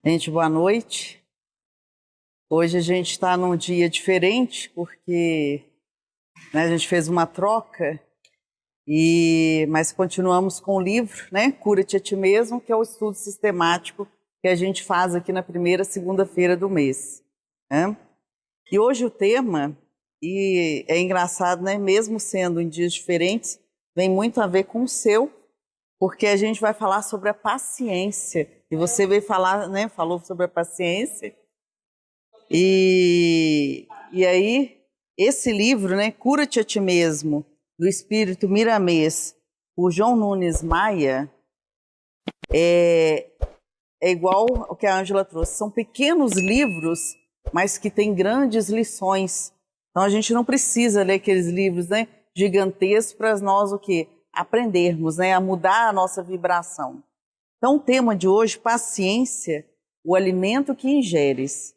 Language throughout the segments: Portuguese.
Gente, boa noite. Hoje a gente está num dia diferente porque a gente fez uma troca, mas continuamos com o livro, né? Cura-te a ti mesmo, que é o estudo sistemático que a gente faz aqui na primeira segunda-feira do mês, né? E hoje o tema, e é engraçado, né? Mesmo sendo em dias diferentes, vem muito a ver com o seu, porque a gente vai falar sobre a paciência. E você veio falar, né? Falou sobre a paciência. E aí, esse livro, né, Cura-te a ti mesmo, do Espírito Miramês, por João Nunes Maia, é igual ao que a Ângela trouxe. São pequenos livros, mas que têm grandes lições. Então a gente não precisa ler aqueles livros, né, gigantescos para nós o quê? Aprendermos, né, a mudar a nossa vibração. Então o tema de hoje, paciência, o alimento que ingeres.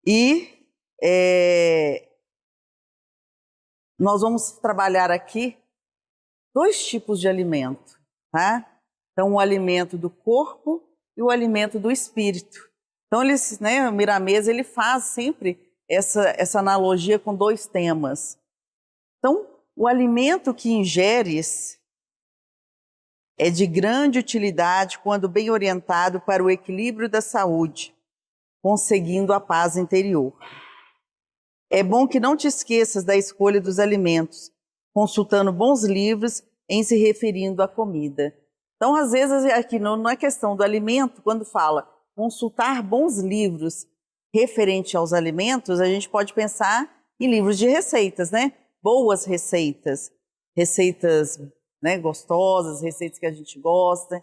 E nós vamos trabalhar aqui dois tipos de alimento, tá? Então, o alimento do corpo e o alimento do espírito. Então, o Miramês, ele faz sempre essa analogia com dois temas. Então, o alimento que ingeres é de grande utilidade quando bem orientado para o equilíbrio da saúde, conseguindo a paz interior. É bom que não te esqueças da escolha dos alimentos, consultando bons livros em se referindo à comida. Então, às vezes, aqui não é questão do alimento, quando fala consultar bons livros referente aos alimentos, a gente pode pensar em livros de receitas, né? Boas receitas, receitas, né, gostosas, receitas que a gente gosta.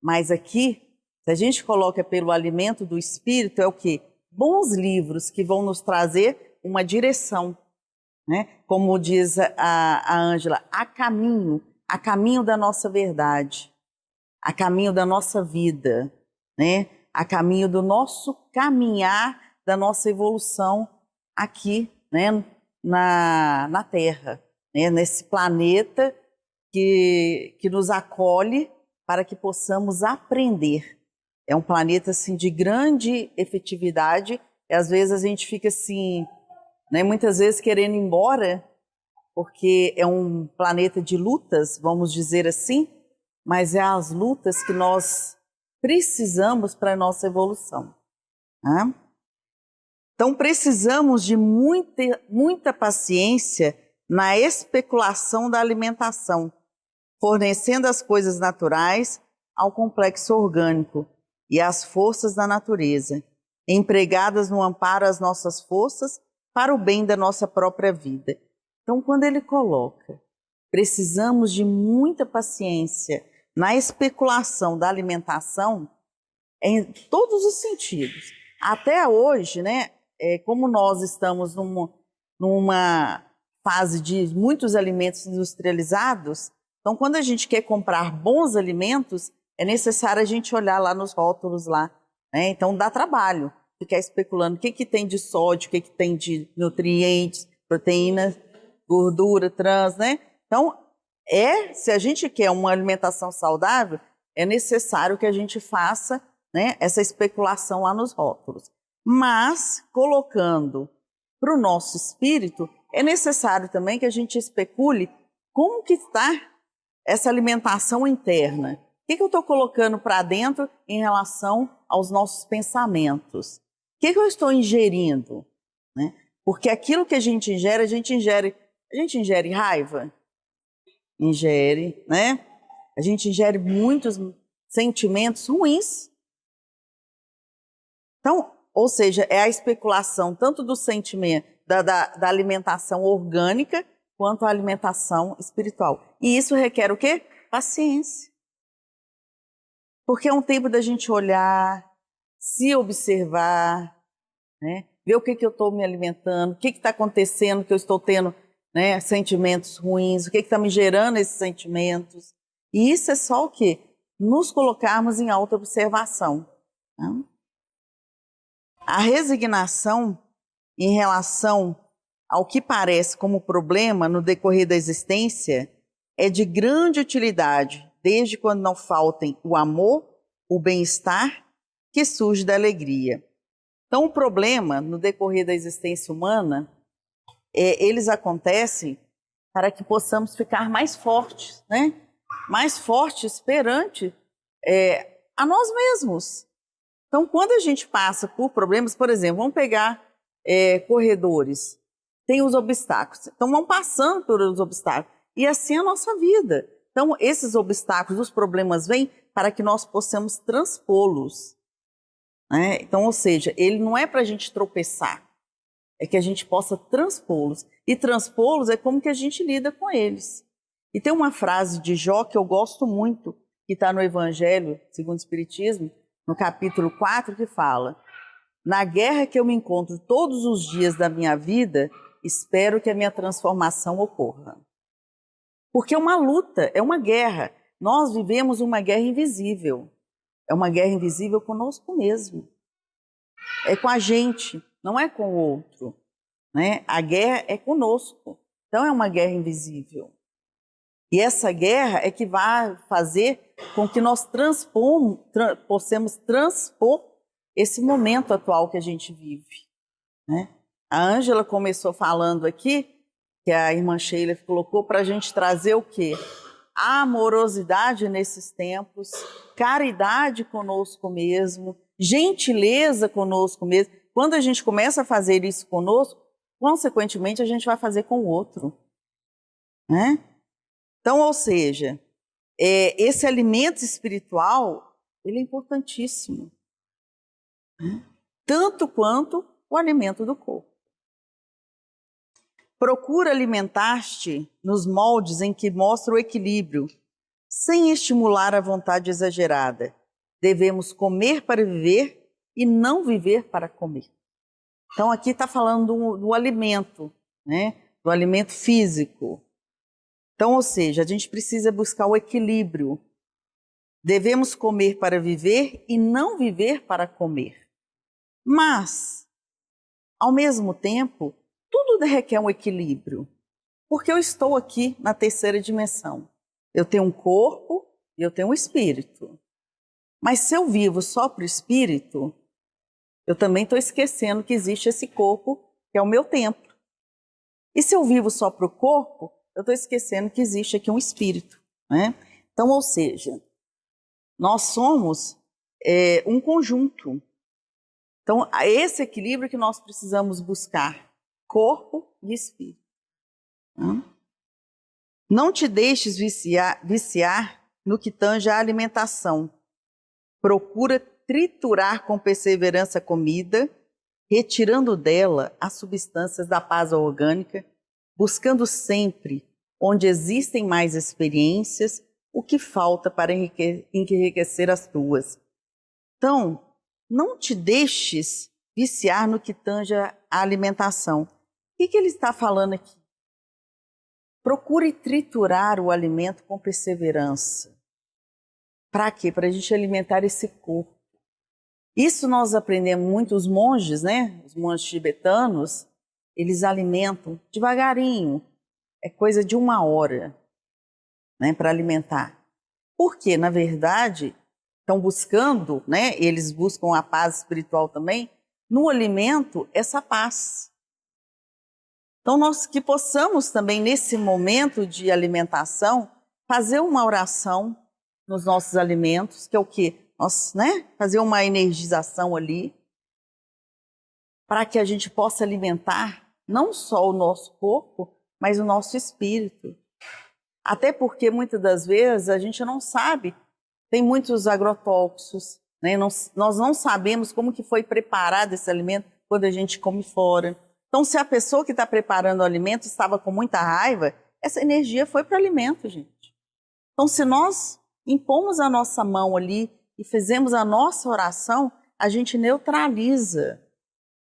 Mas aqui, se a gente coloca pelo alimento do espírito, é o quê? Bons livros que vão nos trazer uma direção, né? Como diz a Ângela, a caminho da nossa verdade, a caminho da nossa vida, né? A caminho do nosso caminhar, da nossa evolução aqui, né? na Terra, né? Nesse planeta que nos acolhe para que possamos aprender. É um planeta assim, de grande efetividade e às vezes a gente fica assim, né, muitas vezes querendo ir embora, porque é um planeta de lutas, vamos dizer assim, mas é as lutas que nós precisamos para a nossa evolução. Né? Então precisamos de muita paciência na especulação da alimentação, fornecendo as coisas naturais ao complexo orgânico e às forças da natureza, empregadas no amparo às nossas forças para o bem da nossa própria vida. Então, quando ele coloca, precisamos de muita paciência na especulação da alimentação, em todos os sentidos. Até hoje, né, como nós estamos numa fase de muitos alimentos industrializados, então quando a gente quer comprar bons alimentos, é necessário a gente olhar lá nos rótulos lá, né? Então dá trabalho ficar especulando o que tem de sódio, o que tem de nutrientes, proteínas, gordura, trans, né? Então, se a gente quer uma alimentação saudável, é necessário que a gente faça, né, essa especulação lá nos rótulos. Mas, colocando para o nosso espírito, é necessário também que a gente especule como que está essa alimentação interna. O que eu estou colocando para dentro em relação aos nossos pensamentos? O que eu estou ingerindo? Né? Porque aquilo que a gente ingere raiva? Ingere, né? A gente ingere muitos sentimentos ruins. Então, ou seja, é a especulação tanto do sentimento, da alimentação orgânica, quanto a alimentação espiritual. E isso requer o quê? Paciência. Porque é um tempo da gente olhar, se observar, né? Ver o que eu estou me alimentando, o que está acontecendo que eu estou tendo, né, sentimentos ruins, o que está me gerando esses sentimentos. E isso é só o quê? Nos colocarmos em autoobservação. Né? A resignação em relação ao que parece como problema no decorrer da existência é de grande utilidade, desde quando não faltem o amor, o bem-estar que surge da alegria. Então, o problema, no decorrer da existência humana, eles acontecem para que possamos ficar mais fortes, né? Mais fortes perante a nós mesmos. Então, quando a gente passa por problemas, por exemplo, vamos pegar corredores, tem os obstáculos. Então, vão passando pelos obstáculos. E assim é a nossa vida. Então, esses obstáculos, os problemas vêm para que nós possamos transpô-los. Né? Então, ou seja, ele não é para a gente tropeçar, é que a gente possa transpô-los. E transpô-los é como que a gente lida com eles. E tem uma frase de Jó que eu gosto muito, que está no Evangelho, segundo o Espiritismo, no capítulo 4, que fala: na guerra que eu me encontro todos os dias da minha vida, espero que a minha transformação ocorra. Porque é uma luta, é uma guerra. Nós vivemos uma guerra invisível. É uma guerra invisível conosco mesmo. É com a gente, não é com o outro. Né? A guerra é conosco. Então é uma guerra invisível. E essa guerra é que vai fazer com que nós possamos transpor esse momento atual que a gente vive. Né? A Ângela começou falando aqui, que a irmã Sheila colocou para a gente trazer o quê? A amorosidade nesses tempos, caridade conosco mesmo, gentileza conosco mesmo. Quando a gente começa a fazer isso conosco, consequentemente a gente vai fazer com o outro. Né? Então, ou seja, esse alimento espiritual, ele é importantíssimo. Né? Tanto quanto o alimento do corpo. Procura alimentar-te nos moldes em que mostra o equilíbrio, sem estimular a vontade exagerada. Devemos comer para viver e não viver para comer. Então, aqui está falando do alimento, né? Do alimento físico. Então, ou seja, a gente precisa buscar o equilíbrio. Devemos comer para viver e não viver para comer. Mas, ao mesmo tempo, tudo requer um equilíbrio, porque eu estou aqui na terceira dimensão. Eu tenho um corpo e eu tenho um espírito. Mas se eu vivo só para o espírito, eu também estou esquecendo que existe esse corpo, que é o meu templo. E se eu vivo só para o corpo, eu estou esquecendo que existe aqui um espírito. Né? Então, ou seja, nós somos um conjunto. Então, esse equilíbrio que nós precisamos buscar. Corpo e espírito. Não te deixes viciar no que tange à alimentação. Procura triturar com perseverança a comida, retirando dela as substâncias da paz orgânica, buscando sempre, onde existem mais experiências, o que falta para enriquecer as tuas. Então, não te deixes viciar no que tange à alimentação. O que ele está falando aqui? Procure triturar o alimento com perseverança. Para quê? Para a gente alimentar esse corpo. Isso nós aprendemos muito, os monges, né? Os monges tibetanos, eles alimentam devagarinho. É coisa de 1 hora, né, para alimentar. Porque, na verdade, estão buscando, né? Eles buscam a paz espiritual também, no alimento, essa paz. Então, nós que possamos também, nesse momento de alimentação, fazer uma oração nos nossos alimentos, que é o quê? Nós, né, fazer uma energização ali, para que a gente possa alimentar não só o nosso corpo, mas o nosso espírito. Até porque, muitas das vezes, a gente não sabe, tem muitos agrotóxicos, né? Nós não sabemos como que foi preparado esse alimento quando a gente come fora. Então, se a pessoa que está preparando o alimento estava com muita raiva, essa energia foi para o alimento, gente. Então, se nós impomos a nossa mão ali e fizemos a nossa oração, a gente neutraliza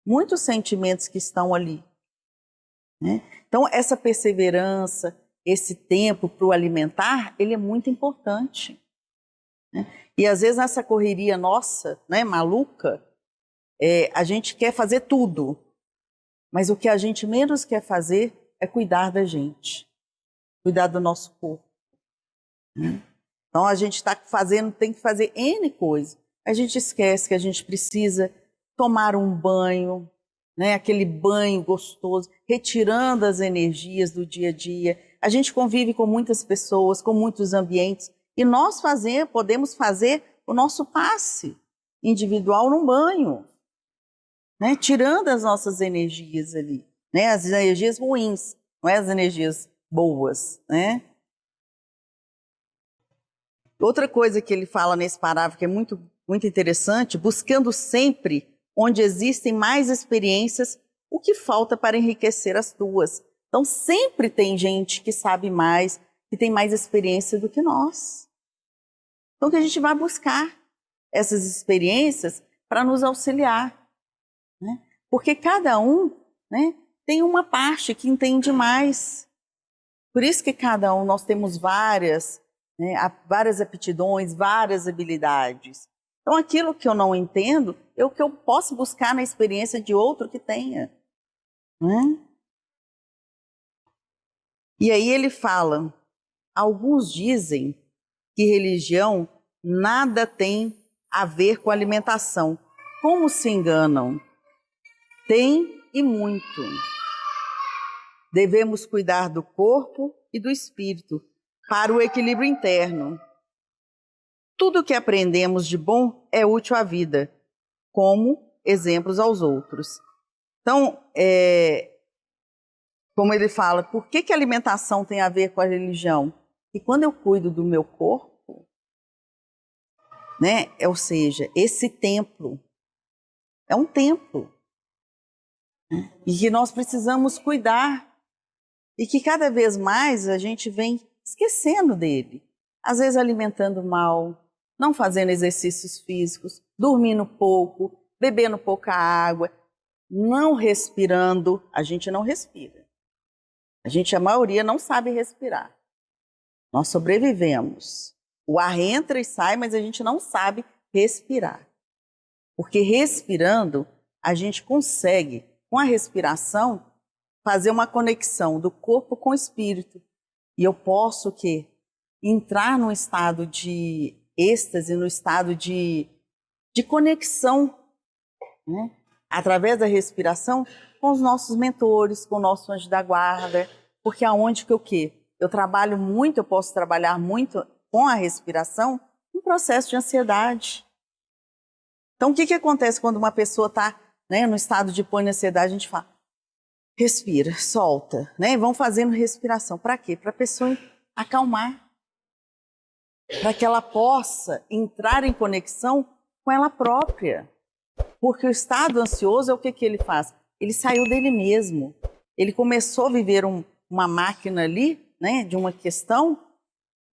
muitos sentimentos que estão ali. Né? Então, essa perseverança, esse tempo para o alimentar, ele é muito importante. Né? E às vezes nessa correria nossa, né, maluca, a gente quer fazer tudo. Mas o que a gente menos quer fazer é cuidar da gente, cuidar do nosso corpo. Né? Então a gente está fazendo, tem que fazer N coisas. a gente esquece que a gente precisa tomar um banho, né? Aquele banho gostoso, retirando as energias do dia a dia. A gente convive com muitas pessoas, com muitos ambientes, e nós podemos fazer o nosso passe individual num banho, né? Tirando as nossas energias ali, né? As energias ruins, não é as energias boas, né? Outra coisa que ele fala nesse parágrafo que é muito, muito interessante, buscando sempre onde existem mais experiências, o que falta para enriquecer as tuas. Então sempre tem gente que sabe mais, que tem mais experiência do que nós. Então que a gente vai buscar essas experiências para nos auxiliar, né? Porque cada um, né, tem uma parte que entende mais. Por isso que cada um, nós temos várias, né, várias aptidões, várias habilidades. Então aquilo que eu não entendo é o que eu posso buscar na experiência de outro que tenha, né? E aí ele fala, alguns dizem que religião nada tem a ver com alimentação. Como se enganam? Tem e muito. Devemos cuidar do corpo e do espírito para o equilíbrio interno. Tudo que aprendemos de bom é útil à vida, como exemplos aos outros. Então, como ele fala, por que a alimentação tem a ver com a religião? E quando eu cuido do meu corpo, né, ou seja, esse templo é um templo, né, e que nós precisamos cuidar e que cada vez mais a gente vem esquecendo dele. Às vezes alimentando mal, não fazendo exercícios físicos, dormindo pouco, bebendo pouca água, não respirando. A gente não respira. A maioria não sabe respirar. Nós sobrevivemos. O ar entra e sai, mas a gente não sabe respirar. Porque respirando, a gente consegue, com a respiração, fazer uma conexão do corpo com o espírito. E eu posso entrar num estado de êxtase, no estado de conexão, né? Através da respiração, com os nossos mentores, com o nosso anjo da guarda, porque aonde que eu trabalho muito, eu posso trabalhar muito com a respiração, um processo de ansiedade. Então, o que acontece quando uma pessoa está, né, no estado de pânico e ansiedade? A gente fala, respira, solta, né? Vão fazendo respiração. Para quê? Para a pessoa acalmar, para que ela possa entrar em conexão com ela própria. Porque o estado ansioso é o que ele faz? Ele saiu dele mesmo. Ele começou a viver uma máquina ali, né, de uma questão,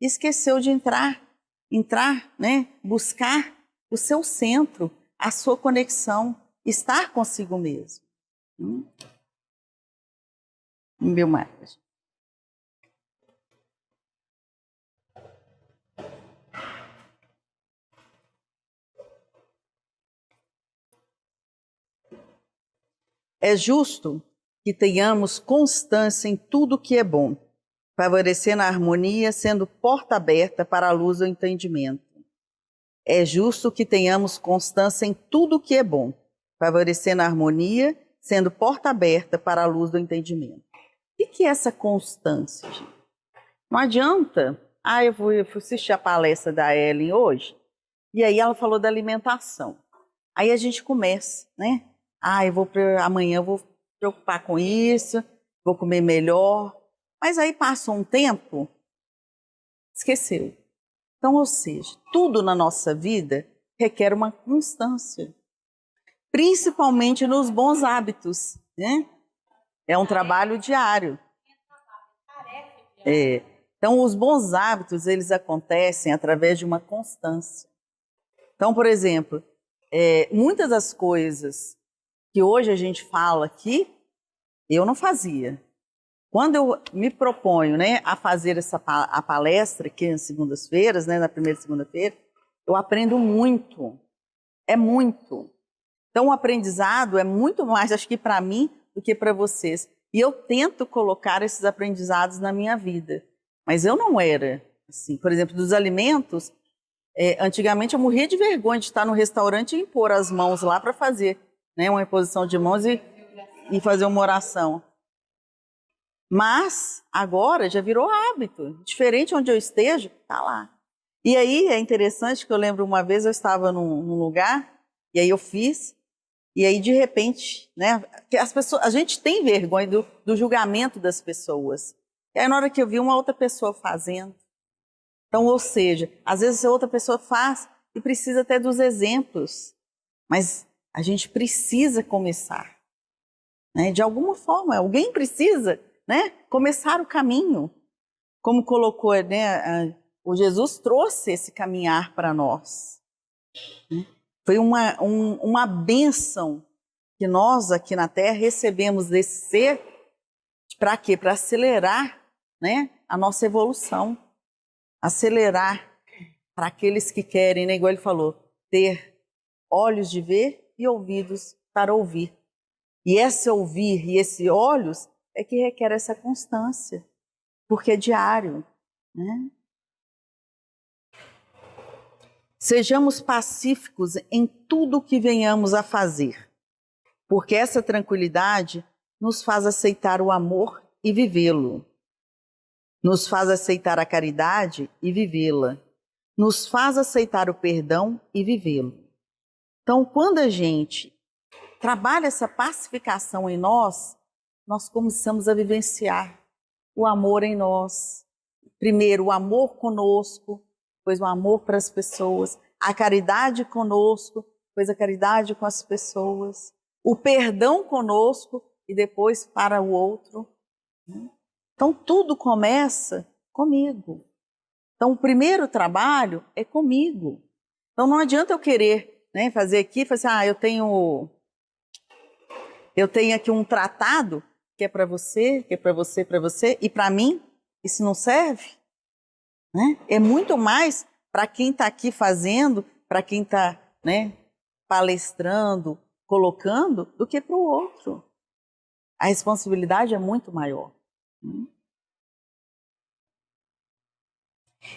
e esqueceu de entrar, né, buscar o seu centro, a sua conexão, estar consigo mesmo. Meu mais. É justo que tenhamos constância em tudo que é bom, favorecendo a harmonia, sendo porta aberta para a luz do entendimento. É justo que tenhamos constância em tudo que é bom, favorecendo a harmonia, sendo porta aberta para a luz do entendimento. O que é essa constância, gente? Não adianta. Eu fui assistir a palestra da Ellen hoje, e aí ela falou da alimentação. Aí a gente começa, né? Amanhã eu vou preocupar com isso, vou comer melhor. Mas aí passa um tempo, esqueceu. Então, ou seja, tudo na nossa vida requer uma constância, principalmente nos bons hábitos, né? É um trabalho diário. Então, os bons hábitos, eles acontecem através de uma constância. Então, por exemplo, muitas das coisas que hoje a gente fala aqui, eu não fazia. Quando eu me proponho, né, a fazer a palestra aqui nas segundas-feiras, né, na primeira segunda-feira, eu aprendo muito. É muito. Então, o aprendizado é muito mais, acho que para mim, do que para vocês. E eu tento colocar esses aprendizados na minha vida. Mas eu não era assim. Por exemplo, dos alimentos, Antigamente eu morria de vergonha de estar no restaurante e impor as mãos lá para fazer, né, uma imposição de mãos e fazer uma oração. Mas agora já virou hábito. Diferente onde eu esteja, tá lá. E aí é interessante que eu lembro uma vez eu estava num lugar e aí eu fiz e aí de repente, né, que as pessoas, a gente tem vergonha do julgamento das pessoas. E aí na hora que eu vi uma outra pessoa fazendo, então, ou seja, às vezes a outra pessoa faz e precisa até dos exemplos, mas a gente precisa começar, né? De alguma forma, alguém precisa, né, começar o caminho. Como colocou, né, o Jesus trouxe esse caminhar para nós. Né? Foi uma bênção que nós aqui na Terra recebemos desse ser, para quê? Para acelerar, né, a nossa evolução. Acelerar para aqueles que querem, né, igual ele falou, ter olhos de ver e ouvidos para ouvir. E esse ouvir e esse olhos é que requer essa constância, porque é diário, né? Sejamos pacíficos em tudo o que venhamos a fazer, porque essa tranquilidade nos faz aceitar o amor e vivê-lo. Nos faz aceitar a caridade e vivê-la. Nos faz aceitar o perdão e vivê-lo. Então, quando a gente trabalha essa pacificação em nós, nós começamos a vivenciar o amor em nós. Primeiro, o amor conosco, depois o amor para as pessoas. A caridade conosco, depois a caridade com as pessoas. O perdão conosco e depois para o outro. Então, tudo começa comigo. Então, o primeiro trabalho é comigo. Então, não adianta eu querer, né, fazer aqui, falar assim, eu tenho aqui um tratado que é para você, que é para você, para você, e para mim, isso não serve. Né? É muito mais para quem está aqui fazendo, para quem está, né, palestrando, colocando, do que para o outro. A responsabilidade é muito maior.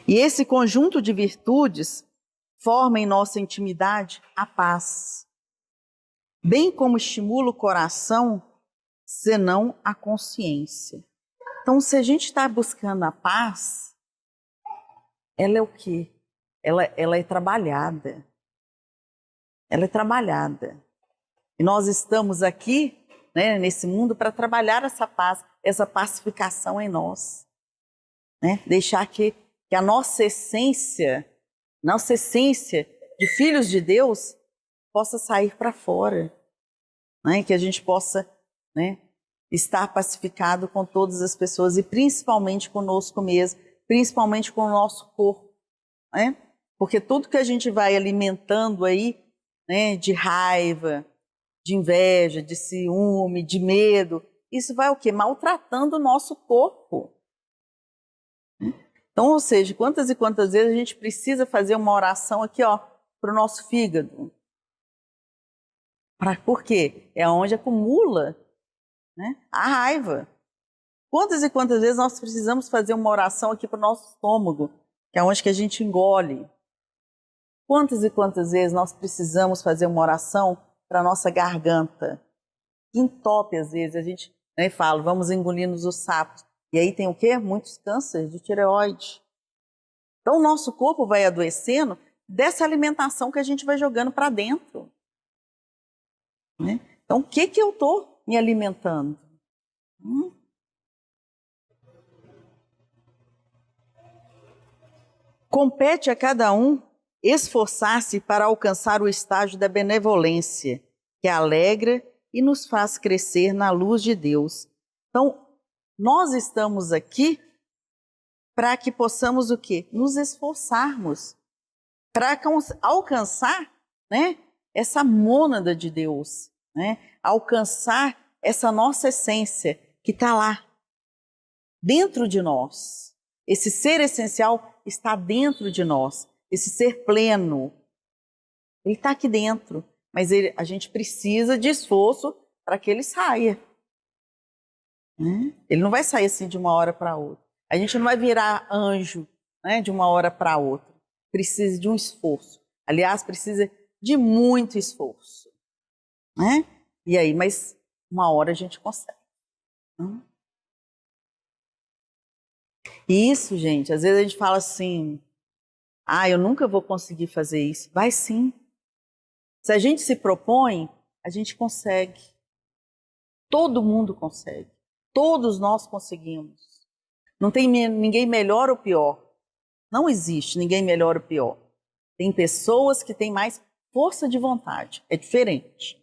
E esse conjunto de virtudes forma em nossa intimidade a paz, bem como estimula o coração, senão a consciência. Então, se a gente está buscando a paz, ela é o quê? Ela é trabalhada. Ela é trabalhada. E nós estamos aqui, né, nesse mundo para trabalhar essa paz, essa pacificação em nós. Né? Deixar que a nossa essência de filhos de Deus, possa sair para fora. Né? Que a gente possa, né, estar pacificado com todas as pessoas e principalmente conosco mesmo, principalmente com o nosso corpo. Né? Porque tudo que a gente vai alimentando aí, né, de raiva, de inveja, de ciúme, de medo, isso vai o quê? Maltratando o nosso corpo. Então, ou seja, quantas e quantas vezes a gente precisa fazer uma oração aqui, ó, para o nosso fígado. Por quê? É onde acumula, né, a raiva. Quantas e quantas vezes nós precisamos fazer uma oração aqui para o nosso estômago, que é onde que a gente engole. Quantas e quantas vezes nós precisamos fazer uma oração para a nossa garganta, que entope às vezes, a gente, né, fala, vamos engolindo os sapos. E aí tem o quê? Muitos cânceres de tireoide. Então o nosso corpo vai adoecendo dessa alimentação que a gente vai jogando para dentro. Né? Então o que eu estou me alimentando? Compete a cada um esforçar-se para alcançar o estágio da benevolência, que alegra e nos faz crescer na luz de Deus. Então, nós estamos aqui para que possamos o quê? Nos esforçarmos para alcançar, né, essa mônada de Deus, né? Alcançar essa nossa essência que está lá, dentro de nós. Esse ser essencial está dentro de nós, esse ser pleno. Ele está aqui dentro, mas a gente precisa de esforço para que ele saia. Né? Ele não vai sair assim de uma hora para outra. A gente não vai virar anjo, né, de uma hora para outra. precisa de um esforço. Aliás, precisa de muito esforço, né? E aí, mas uma hora a gente consegue. Né? E isso, gente, às vezes a gente fala assim, eu nunca vou conseguir fazer isso. Vai sim. Se a gente se propõe, a gente consegue. Todo mundo consegue. Todos nós conseguimos. Não tem ninguém melhor ou pior. Não existe ninguém melhor ou pior. Tem pessoas que têm mais força de vontade. É diferente.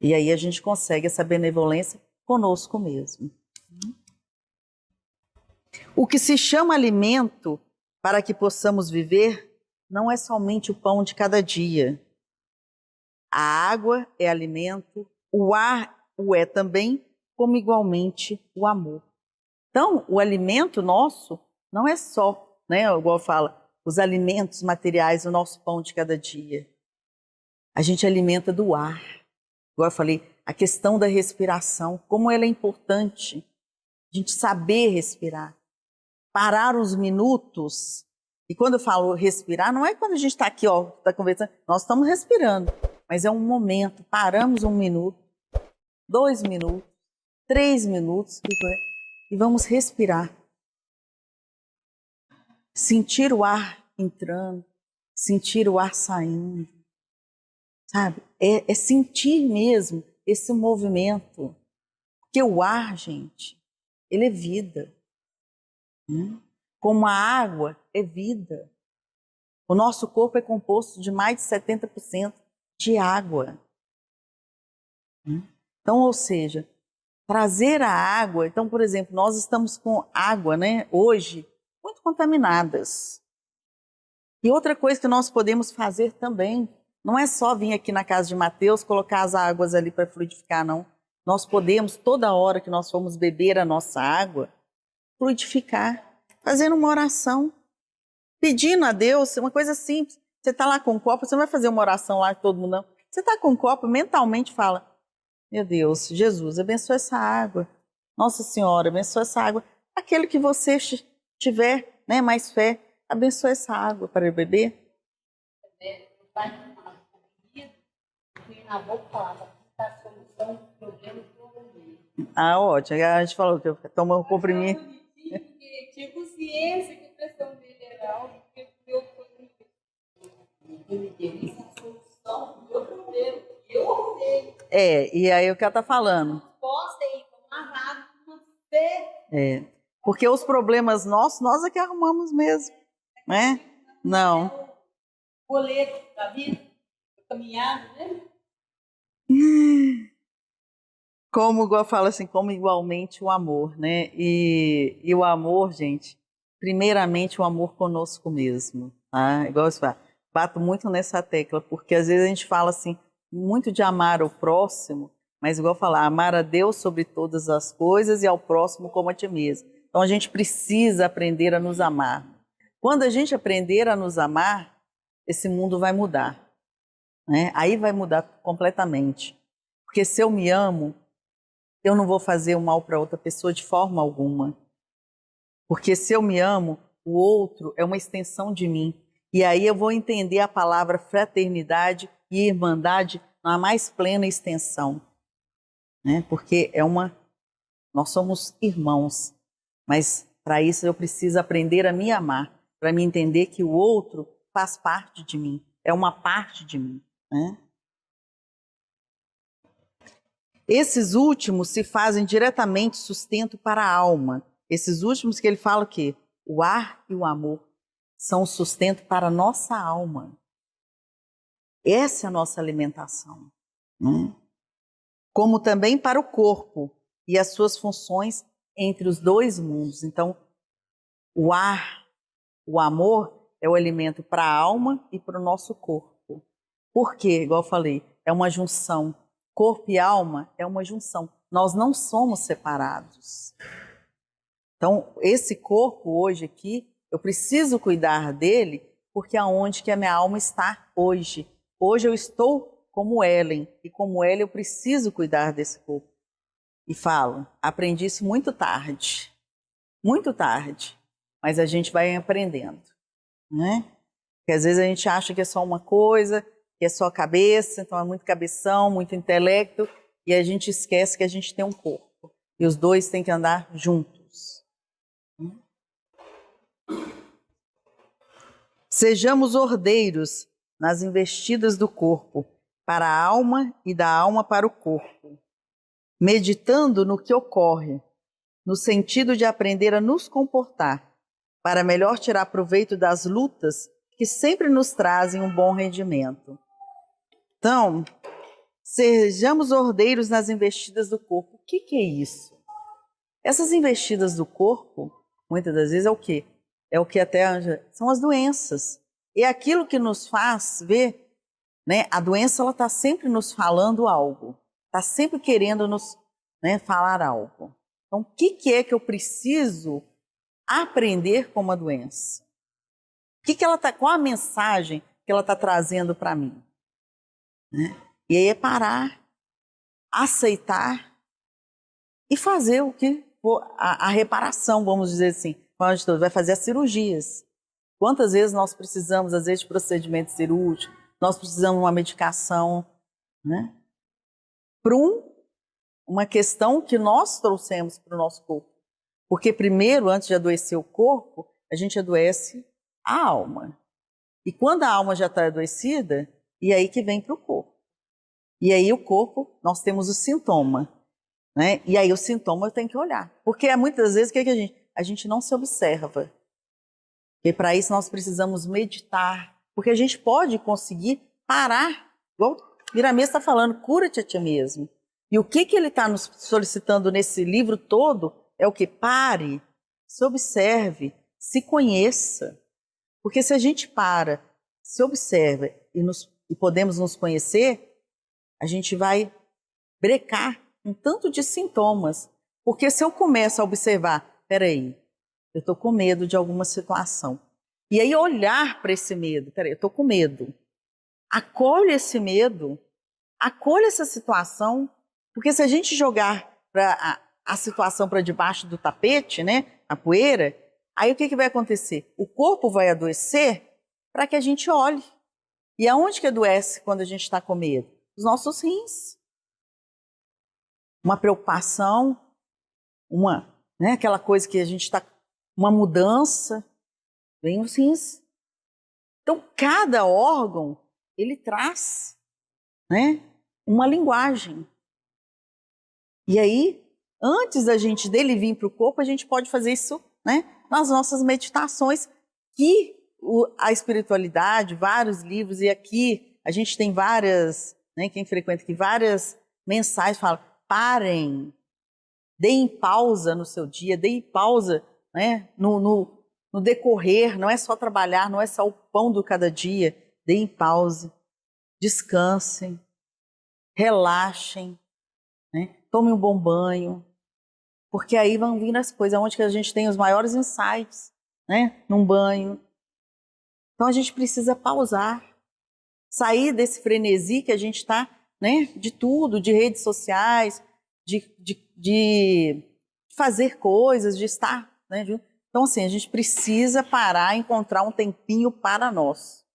E aí a gente consegue essa benevolência conosco mesmo. O que se chama alimento para que possamos viver não é somente o pão de cada dia. A água é alimento, o ar o é também, como igualmente o amor. Então, o alimento nosso não é só, né, igual fala, os alimentos materiais, o nosso pão de cada dia. A gente alimenta do ar. Igual eu falei, a questão da respiração, como ela é importante. A gente saber respirar. Parar uns minutos. E quando eu falo respirar, não é quando a gente está aqui, está conversando. Nós estamos respirando. Mas é um momento. Paramos 1 minuto, 2 minutos, 3 minutos e vamos respirar. Sentir o ar entrando, sentir o ar saindo. Sabe? É sentir mesmo esse movimento. Porque o ar, gente, ele é vida. Como a água é vida. O nosso corpo é composto de mais de 70% de água. Então, ou seja, trazer a água. Então, por exemplo, nós estamos com água, né, hoje, muito contaminadas. E outra coisa que nós podemos fazer também, não é só vir aqui na casa de Mateus, colocar as águas ali para fluidificar, não. Nós podemos, toda hora que nós formos beber a nossa água, fluidificar, fazendo uma oração, pedindo a Deus, uma coisa simples. Você está lá com um copo, você não vai fazer uma oração lá de todo mundo, não. Você está com um copo, mentalmente fala, meu Deus, Jesus, abençoa essa água. Nossa Senhora, abençoa essa água. Aquele que você tiver, né, mais fé, abençoa essa água para beber. Ótimo. A gente falou que toma um comprimido. Tipo ciência que a pressão dele era alta, porque eu me deu essa solução do meu problema. Eu sei. E aí o que ela está falando? Posso ir amarrado com fé. Porque os problemas nossos, nós é que arrumamos mesmo, né? Não. O boleto da vida, caminhado, né? Como igual fala assim, como igualmente o amor, né? E o amor, gente, primeiramente o amor conosco mesmo, tá? Igual você fala, bato muito nessa tecla, porque às vezes a gente fala assim, muito de amar o próximo, mas igual falar, amar a Deus sobre todas as coisas e ao próximo como a ti mesmo. Então a gente precisa aprender a nos amar. Quando a gente aprender a nos amar, esse mundo vai mudar, né? Aí vai mudar completamente. Porque se eu me amo, eu não vou fazer o mal para outra pessoa de forma alguma. Porque se eu me amo, o outro é uma extensão de mim. E aí eu vou entender a palavra fraternidade e irmandade na mais plena extensão. Né? Porque nós somos irmãos. Mas para isso eu preciso aprender a me amar. Para me entender que o outro faz parte de mim. É uma parte de mim. Né? Esses últimos se fazem diretamente sustento para a alma. Esses últimos que ele fala que o ar e o amor são o sustento para a nossa alma. Essa é a nossa alimentação. Né? Como também para o corpo e as suas funções entre os dois mundos. Então, o ar, o amor é o alimento para a alma e para o nosso corpo. Por quê? Igual eu falei, é uma junção. Corpo e alma é uma junção. Nós não somos separados. Então, esse corpo hoje aqui, eu preciso cuidar dele, porque é onde que a minha alma está hoje. Hoje eu estou como Ellen, e como Ellen eu preciso cuidar desse corpo. E falo, aprendi isso muito tarde, mas a gente vai aprendendo. né? Porque às vezes a gente acha que é só uma coisa, que é só a cabeça, então é muito cabeção, muito intelecto, e a gente esquece que a gente tem um corpo. E os dois têm que andar juntos. Sejamos ordeiros nas investidas do corpo, para a alma e da alma para o corpo, meditando no que ocorre, no sentido de aprender a nos comportar, para melhor tirar proveito das lutas que sempre nos trazem um bom rendimento. Então, sejamos ordeiros nas investidas do corpo. O que é isso? Essas investidas do corpo, muitas das vezes, é o quê? É o que até são as doenças. É aquilo que nos faz ver, né? A doença, ela está sempre nos falando algo, está sempre querendo nos, né, falar algo. Então, o que é que eu preciso aprender com uma doença? Qual a mensagem que ela está trazendo para mim? Né? E aí é parar, aceitar e fazer o que a reparação, vamos dizer assim. Vai fazer as cirurgias. Quantas vezes nós precisamos, às vezes, de procedimento cirúrgico, nós precisamos de uma medicação, né? Para uma questão que nós trouxemos para o nosso corpo. Porque primeiro, antes de adoecer o corpo, a gente adoece a alma. E quando a alma já está adoecida, e aí que vem para o corpo. E aí o corpo, nós temos o sintoma, né? E aí o sintoma eu tenho que olhar. Porque muitas vezes o que a gente não se observa. E para isso nós precisamos meditar. Porque a gente pode conseguir parar. Igual o Miramês está falando, cura-te a ti mesmo. E o que ele está nos solicitando nesse livro todo é o que? Pare, se observe, se conheça. Porque se a gente para, se observa e podemos nos conhecer, a gente vai brecar um tanto de sintomas. Porque se eu começo a observar, peraí, eu estou com medo de alguma situação. E aí olhar para esse medo, peraí, eu estou com medo. Acolhe esse medo, acolhe essa situação, porque se a gente jogar a situação para debaixo do tapete, né, a poeira, aí o que vai acontecer? O corpo vai adoecer para que a gente olhe. E aonde que adoece quando a gente está com medo? Os nossos rins. Uma preocupação, né, aquela coisa que a gente está, uma mudança, vem os rins. Então, cada órgão, ele traz, né, uma linguagem. E aí, antes dele vir para o corpo, a gente pode fazer isso, né, nas nossas meditações, que a espiritualidade, vários livros, e aqui a gente tem várias, né, quem frequenta aqui, várias mensagens falam, parem, deem pausa no seu dia, deem pausa, né, no decorrer, não é só trabalhar, não é só o pão do cada dia, deem pausa, descansem, relaxem, né, tomem um bom banho, porque aí vão vir as coisas, onde que a gente tem os maiores insights, né, num banho. Então a gente precisa pausar, sair desse frenesi que a gente está, né, de tudo, de redes sociais, de fazer coisas, de estar, né, então assim, a gente precisa parar e encontrar um tempinho para nós,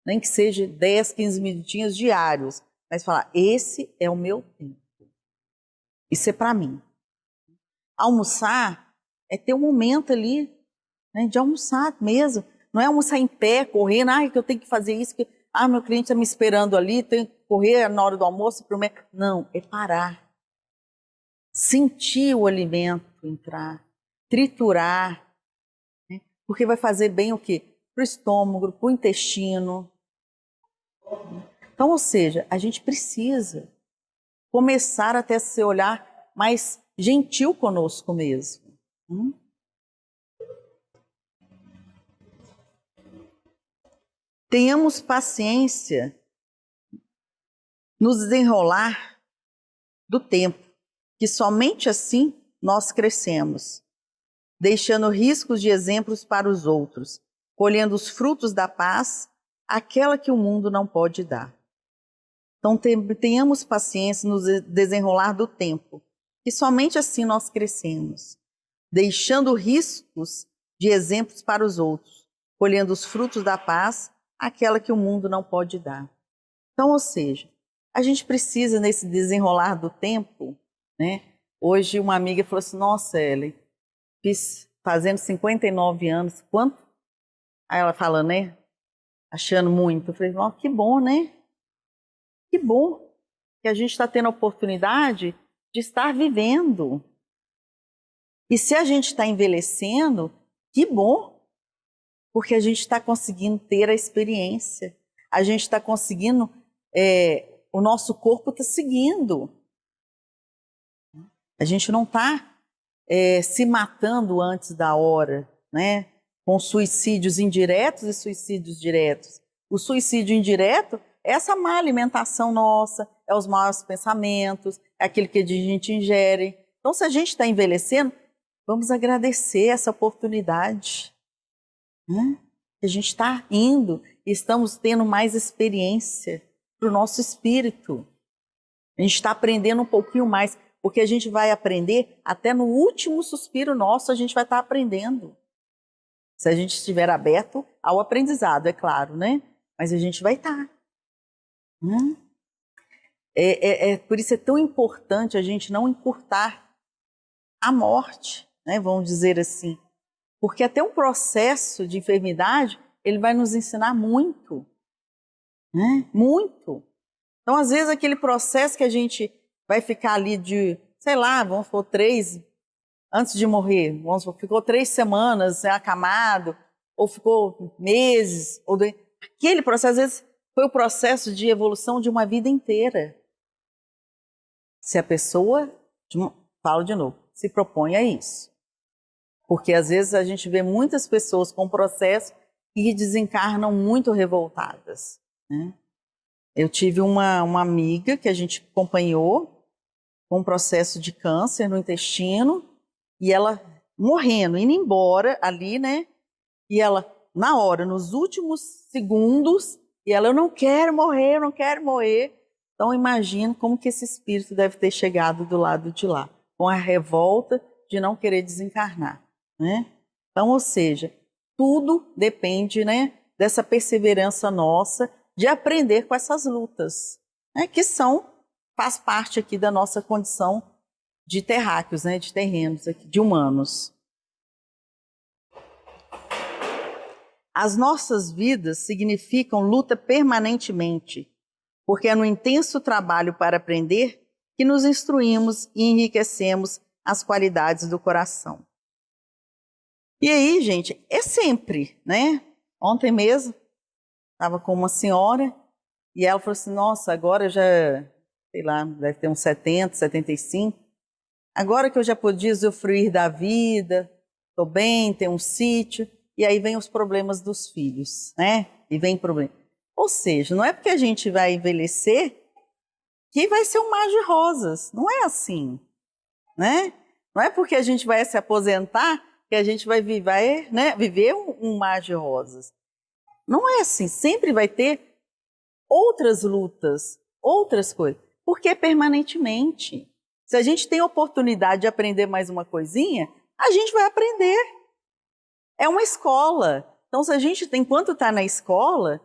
nem que seja 10, 15 minutinhos diários, mas falar, esse é o meu tempo, isso é para mim. Almoçar é ter um momento ali, né, de almoçar mesmo, não é almoçar em pé, correndo, que eu tenho que fazer isso, meu cliente está me esperando ali, tenho que correr na hora do almoço para o médico. Não, é parar. Sentir o alimento entrar, triturar, né? Porque vai fazer bem o quê? Para o estômago, para o intestino. Então, ou seja, a gente precisa começar a ter esse olhar mais gentil conosco mesmo. Tenhamos paciência no desenrolar do tempo, que somente assim nós crescemos, deixando riscos de exemplos para os outros, colhendo os frutos da paz, aquela que o mundo não pode dar. Então tenhamos paciência no desenrolar do tempo, que somente assim nós crescemos, deixando riscos de exemplos para os outros, colhendo os frutos da paz, aquela que o mundo não pode dar. Então, ou seja, a gente precisa, nesse desenrolar do tempo, né? Hoje uma amiga falou assim, nossa, Ellen, fazendo 59 anos, quanto? Aí ela fala, né? Achando muito. Eu falei, oh, que bom, né? Que bom que a gente está tendo a oportunidade de estar vivendo. E se a gente está envelhecendo, que bom, porque a gente está conseguindo ter a experiência. A gente está conseguindo, o nosso corpo está seguindo. A gente não está se matando antes da hora, né? Com suicídios indiretos e suicídios diretos. O suicídio indireto é essa má alimentação nossa, é os maus pensamentos, é aquilo que a gente ingere. Então, se a gente está envelhecendo, vamos agradecer essa oportunidade, né? A gente está indo e estamos tendo mais experiência para o nosso espírito. A gente está aprendendo um pouquinho mais, porque a gente vai aprender até no último suspiro nosso, a gente vai estar aprendendo. Se a gente estiver aberto ao aprendizado, é claro, né? Mas a gente vai estar. Por isso é tão importante a gente não encurtar a morte, né? Vamos dizer assim. Porque até um processo de enfermidade, ele vai nos ensinar muito. Né? Muito. Então, às vezes, aquele processo que a gente vai ficar ali de, sei lá, vamos supor, antes de morrer, ficou 3 semanas acamado, ou ficou meses, aquele processo, às vezes, foi o processo de evolução de uma vida inteira. Se a pessoa, falo de novo, se propõe a isso. Porque, às vezes, a gente vê muitas pessoas com processo que desencarnam muito revoltadas, né? Eu tive uma amiga que a gente acompanhou com um processo de câncer no intestino e ela morrendo, indo embora ali, né? E ela, na hora, nos últimos segundos, e ela, eu não quero morrer, eu não quero morrer. Então, imagino como que esse espírito deve ter chegado do lado de lá, com a revolta de não querer desencarnar, né? Então, ou seja, tudo depende, né, dessa perseverança nossa de aprender com essas lutas, né, que faz parte aqui da nossa condição de terráqueos, né, de terrenos, aqui, de humanos. As nossas vidas significam luta permanentemente, porque é no intenso trabalho para aprender que nos instruímos e enriquecemos as qualidades do coração. E aí, gente, é sempre, né? Ontem mesmo, estava com uma senhora e ela falou assim, nossa, agora eu já, sei lá, deve ter uns 70, 75. Agora que eu já podia usufruir da vida, estou bem, tenho um sítio, e aí vem os problemas dos filhos, né? E vem problema. Ou seja, não é porque a gente vai envelhecer que vai ser um mar de rosas. Não é assim, né? Não é porque a gente vai se aposentar que a gente vai viver, né, viver um mar de rosas. Não é assim. Sempre vai ter outras lutas, outras coisas. Porque permanentemente. Se a gente tem a oportunidade de aprender mais uma coisinha, a gente vai aprender. É uma escola. Então, se a gente, enquanto está na escola,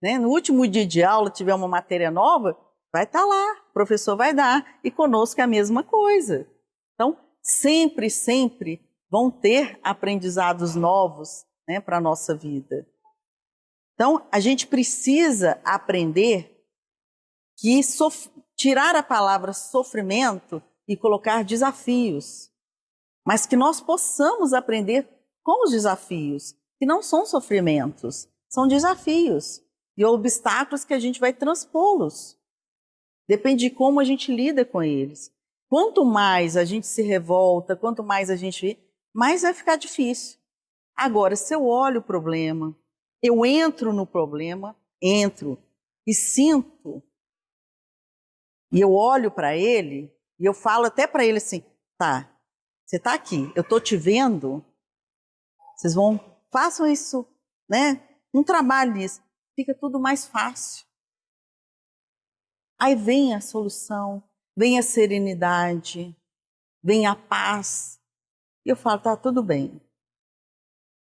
né, no último dia de aula, tiver uma matéria nova, vai estar lá, o professor vai dar, e conosco é a mesma coisa. Então, sempre, sempre vão ter aprendizados novos, né, para a nossa vida. Então, a gente precisa aprender que tirar a palavra sofrimento e colocar desafios, mas que nós possamos aprender com os desafios, que não são sofrimentos, são desafios e obstáculos que a gente vai transpô-los. Depende de como a gente lida com eles. Quanto mais a gente se revolta, quanto mais a gente... mais vai ficar difícil. Agora, se eu olho o problema, eu entro no problema, entro e sinto, e eu olho para ele, e eu falo até para ele assim, tá, você está aqui, eu estou te vendo, vocês façam isso, né? Um trabalho nisso, fica tudo mais fácil. Aí vem a solução, vem a serenidade, vem a paz. E eu falo, tá, tudo bem.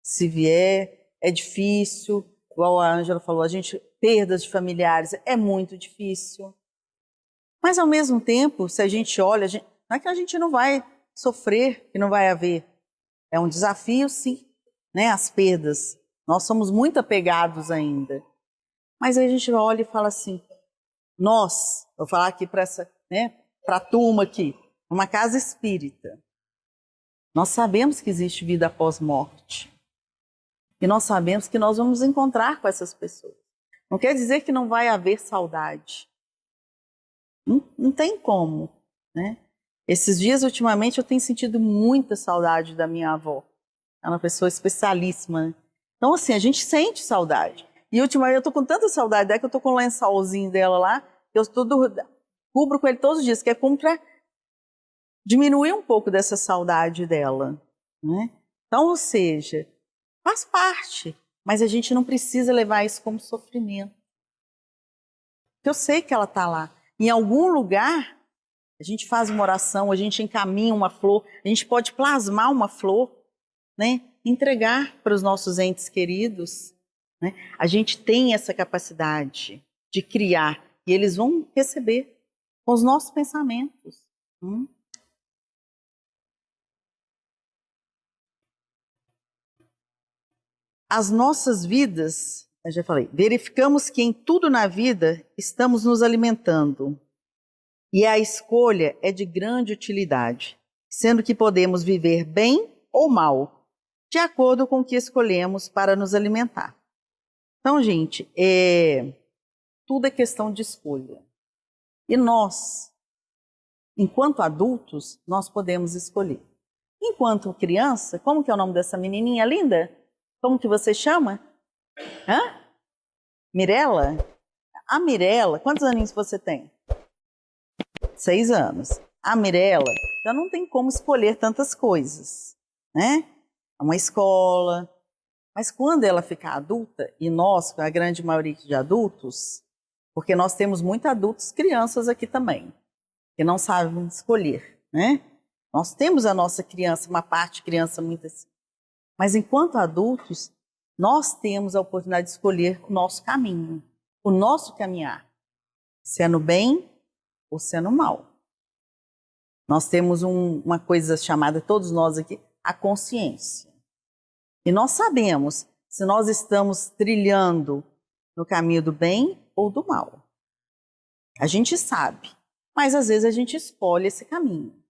Se vier, é difícil, igual a Ângela falou, perdas de familiares é muito difícil. Mas, ao mesmo tempo, se a gente olha, não é que a gente não vai sofrer, que não vai haver. É um desafio, sim, né? As perdas. Nós somos muito apegados ainda. Mas aí a gente olha e fala assim, vou falar aqui para a turma aqui, uma casa espírita. Nós sabemos que existe vida após morte. E nós sabemos que nós vamos encontrar com essas pessoas. Não quer dizer que não vai haver saudade. Não tem como, né? Esses dias, ultimamente, eu tenho sentido muita saudade da minha avó. É uma pessoa especialíssima, né? Então, assim, a gente sente saudade. E ultimamente eu tô com tanta saudade dela que eu tô com o lençolzinho dela lá, eu cubro com ele todos os dias, que é como para diminuir um pouco dessa saudade dela, né? Então, ou seja, faz parte, mas a gente não precisa levar isso como sofrimento. Porque eu sei que ela está lá. Em algum lugar, a gente faz uma oração, a gente encaminha uma flor, a gente pode plasmar uma flor, né? Entregar para os nossos entes queridos, né? A gente tem essa capacidade de criar e eles vão receber com os nossos pensamentos. As nossas vidas, eu já falei, verificamos que em tudo na vida estamos nos alimentando. E a escolha é de grande utilidade, sendo que podemos viver bem ou mal, de acordo com o que escolhemos para nos alimentar. Então, gente, tudo é questão de escolha. E nós, enquanto adultos, nós podemos escolher. Enquanto criança, como que é o nome dessa menininha linda? Como que você chama? Mirela? A Mirela, quantos aninhos você tem? 6 anos. A Mirela já não tem como escolher tantas coisas, né? É uma escola. Mas quando ela ficar adulta, e nós, a grande maioria de adultos, porque nós temos muitos adultos crianças aqui também, que não sabem escolher, né? Nós temos a nossa criança, uma parte criança muito assim. Mas enquanto adultos, nós temos a oportunidade de escolher o nosso caminho, o nosso caminhar, se é no bem ou se é no mal. Nós temos uma coisa chamada, todos nós aqui, a consciência. E nós sabemos se nós estamos trilhando no caminho do bem ou do mal. A gente sabe, mas às vezes a gente escolhe esse caminho.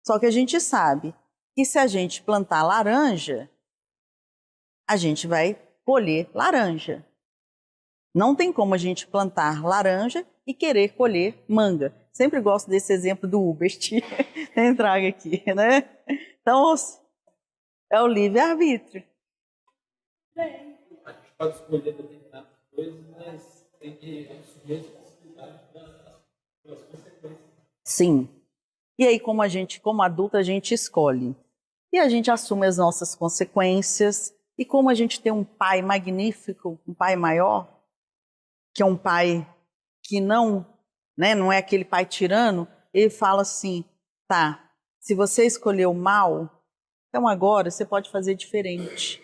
Só que a gente sabe que se a gente plantar laranja, a gente vai colher laranja. Não tem como a gente plantar laranja e querer colher manga. Sempre gosto desse exemplo do Hubert, traga aqui, né? Então, é o livre-arbítrio. A gente pode escolher determinadas coisas, mas tem que assumir as possibilidades das consequências. Sim. E aí, como adulto, a gente escolhe. E a gente assume as nossas consequências. E como a gente tem um pai magnífico, um pai maior, que é um pai que não é aquele pai tirano, ele fala assim, tá, se você escolheu mal, então agora você pode fazer diferente.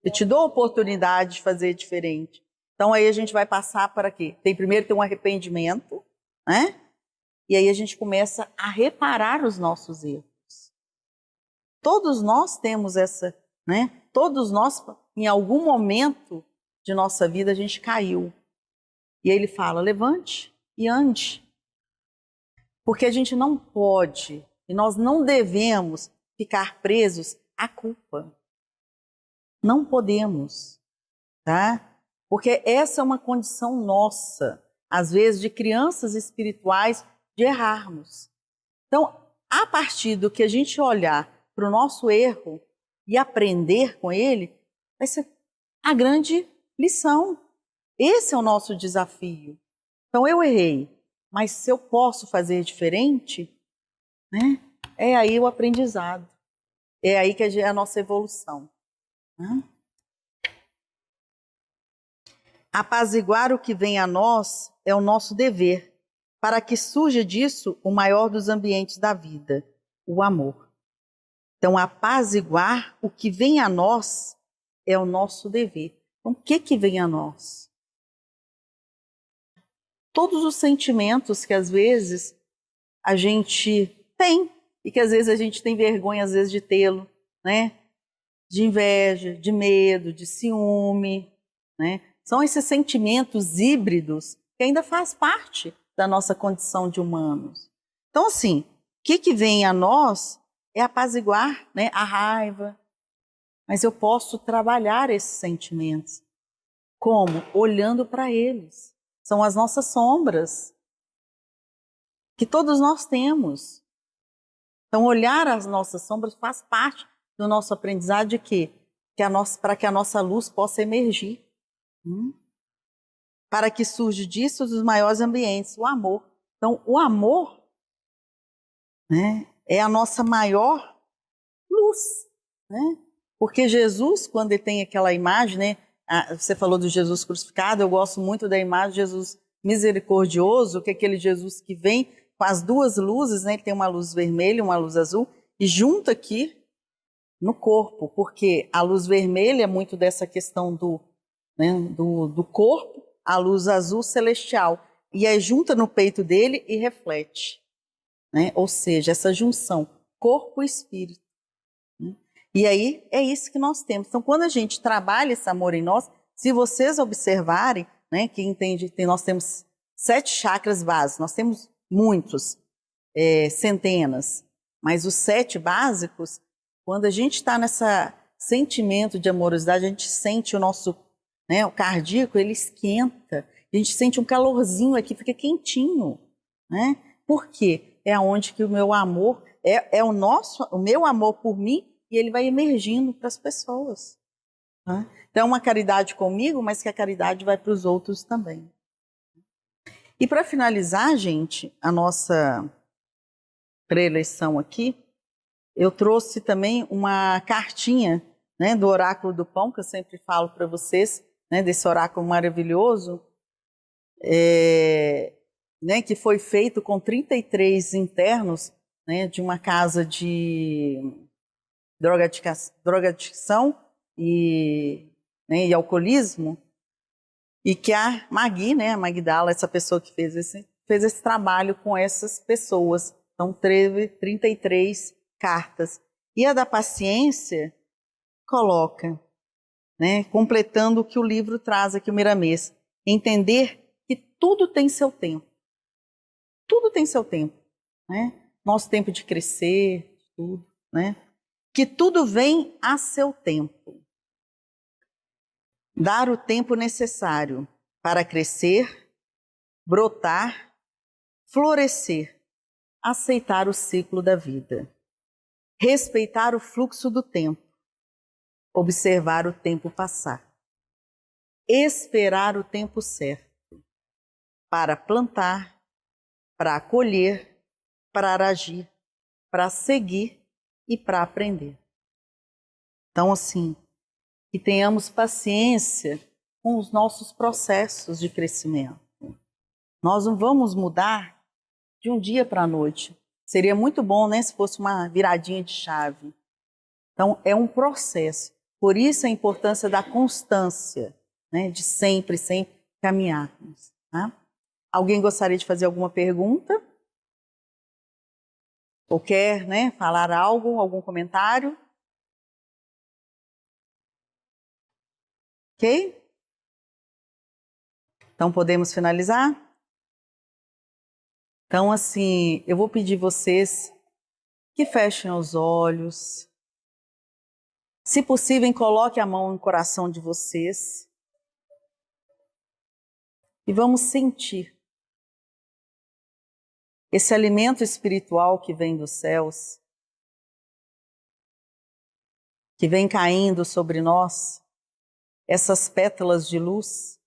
Eu te dou a oportunidade de fazer diferente. Então aí a gente vai passar para quê? Primeiro tem um arrependimento, né? E aí a gente começa a reparar os nossos erros. Todos nós temos essa, né? Todos nós, em algum momento de nossa vida, a gente caiu. E aí ele fala, levante e ande. Porque a gente não pode e nós não devemos ficar presos à culpa. Não podemos, tá? Porque essa é uma condição nossa, às vezes de crianças espirituais, de errarmos. Então, a partir do que a gente olhar para o nosso erro e aprender com ele, vai ser a grande lição. Esse é o nosso desafio. Então, eu errei, mas se eu posso fazer diferente, né? É aí o aprendizado. É aí que é a nossa evolução. Né? Apaziguar o que vem a nós é o nosso dever, para que surja disso o maior dos ambientes da vida, o amor. Então, apaziguar o que vem a nós é o nosso dever. Então, o que vem a nós? Todos os sentimentos que às vezes a gente tem e que às vezes a gente tem vergonha às vezes de tê-lo, né? De inveja, de medo, de ciúme, né? São esses sentimentos híbridos que ainda faz parte da nossa condição de humanos. Então, assim, o que vem a nós é apaziguar, né, a raiva, mas eu posso trabalhar esses sentimentos. Como? Olhando para eles. São as nossas sombras, que todos nós temos. Então, olhar as nossas sombras faz parte do nosso aprendizado de quê? Para que a nossa luz possa emergir. Para que surja disso dos maiores ambientes, o amor. Então, o amor, né, é a nossa maior luz, né? Porque Jesus, quando ele tem aquela imagem, né, você falou do Jesus crucificado, eu gosto muito da imagem de Jesus misericordioso, que é aquele Jesus que vem com as duas luzes, né? Ele tem uma luz vermelha e uma luz azul, e junta aqui no corpo, porque a luz vermelha é muito dessa questão do corpo, a luz azul celestial, e aí junta no peito dele e reflete, né? Ou seja, essa junção corpo e espírito. Né? E aí é isso que nós temos. Então, quando a gente trabalha esse amor em nós, se vocês observarem, né, quem entende, nós temos 7 chakras básicos, nós temos muitos, centenas, mas os 7 básicos, quando a gente está nesse sentimento de amorosidade, a gente sente o nosso, né, o cardíaco, ele esquenta, a gente sente um calorzinho aqui, fica quentinho, né? Por quê? É onde que o meu amor, o meu amor por mim, e ele vai emergindo para as pessoas. Né? Então, é uma caridade comigo, mas que a caridade vai para os outros também. E para finalizar, gente, a nossa pré-eleição aqui, eu trouxe também uma cartinha, né, do Oráculo do Pão, que eu sempre falo para vocês, né, desse oráculo maravilhoso, né, que foi feito com 33 internos, né, de uma casa de drogadição né, e alcoolismo, e que a Magui, né, a Magdala, essa pessoa que fez esse trabalho com essas pessoas. Então, teve 33 cartas. E a da paciência coloca, né, completando o que o livro traz aqui, o Miramês, entender que tudo tem seu tempo. Tudo tem seu tempo. Né? Nosso tempo de crescer, tudo, né? Que tudo vem a seu tempo. Dar o tempo necessário para crescer, brotar, florescer, aceitar o ciclo da vida, respeitar o fluxo do tempo, observar o tempo passar, esperar o tempo certo, para plantar, para acolher, para agir, para seguir e para aprender. Então, assim, que tenhamos paciência com os nossos processos de crescimento. Nós não vamos mudar de um dia para a noite. Seria muito bom, né, se fosse uma viradinha de chave. Então, é um processo. Por isso a importância da constância, né, de sempre caminharmos. Tá? Alguém gostaria de fazer alguma pergunta? Ou quer, né, falar algo, algum comentário? Ok? Então, podemos finalizar? Então, assim, eu vou pedir vocês que fechem os olhos. Se possível, coloque a mão no coração de vocês. E vamos sentir esse alimento espiritual que vem dos céus, que vem caindo sobre nós, essas pétalas de luz.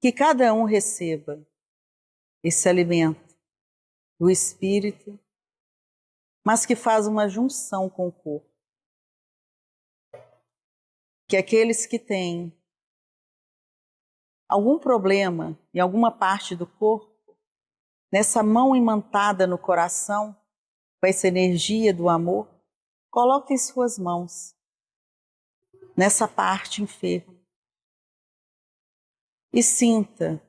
Que cada um receba esse alimento do espírito, mas que faz uma junção com o corpo. Que aqueles que têm algum problema em alguma parte do corpo, nessa mão imantada no coração, com essa energia do amor, coloque em suas mãos. nessa parte enferma. E sinta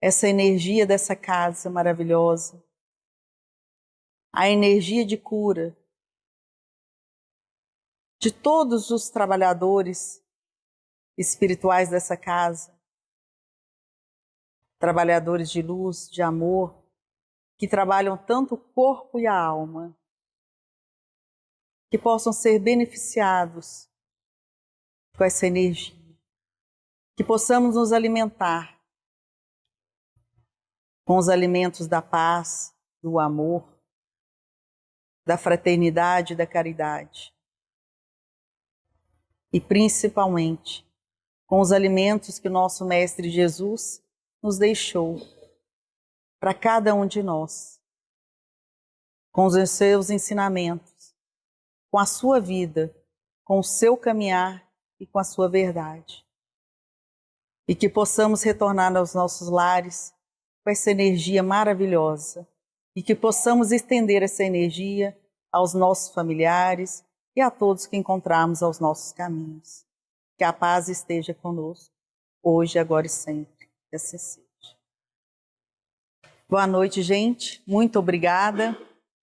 essa energia dessa casa maravilhosa, a energia de cura de todos os trabalhadores espirituais dessa casa, trabalhadores de luz, de amor, que trabalham tanto o corpo e a alma, que possam ser beneficiados com essa energia, que possamos nos alimentar com os alimentos da paz, do amor, da fraternidade e da caridade. E principalmente com os alimentos que o nosso Mestre Jesus nos deixou para cada um de nós, com os seus ensinamentos, com a sua vida, com o seu caminhar e com a sua verdade. E que possamos retornar aos nossos lares com essa energia maravilhosa e que possamos estender essa energia aos nossos familiares e a todos que encontrarmos aos nossos caminhos. Que a paz esteja conosco, hoje, agora e sempre. Que assim seja. Boa noite, gente. Muito obrigada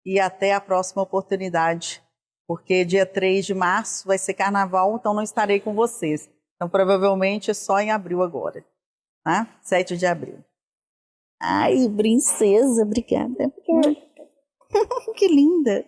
e até a próxima oportunidade, porque dia 3 de março vai ser carnaval, então não estarei com vocês. Então, provavelmente, é só em abril agora, tá? 7 de abril. Ai, princesa, obrigada. Que linda.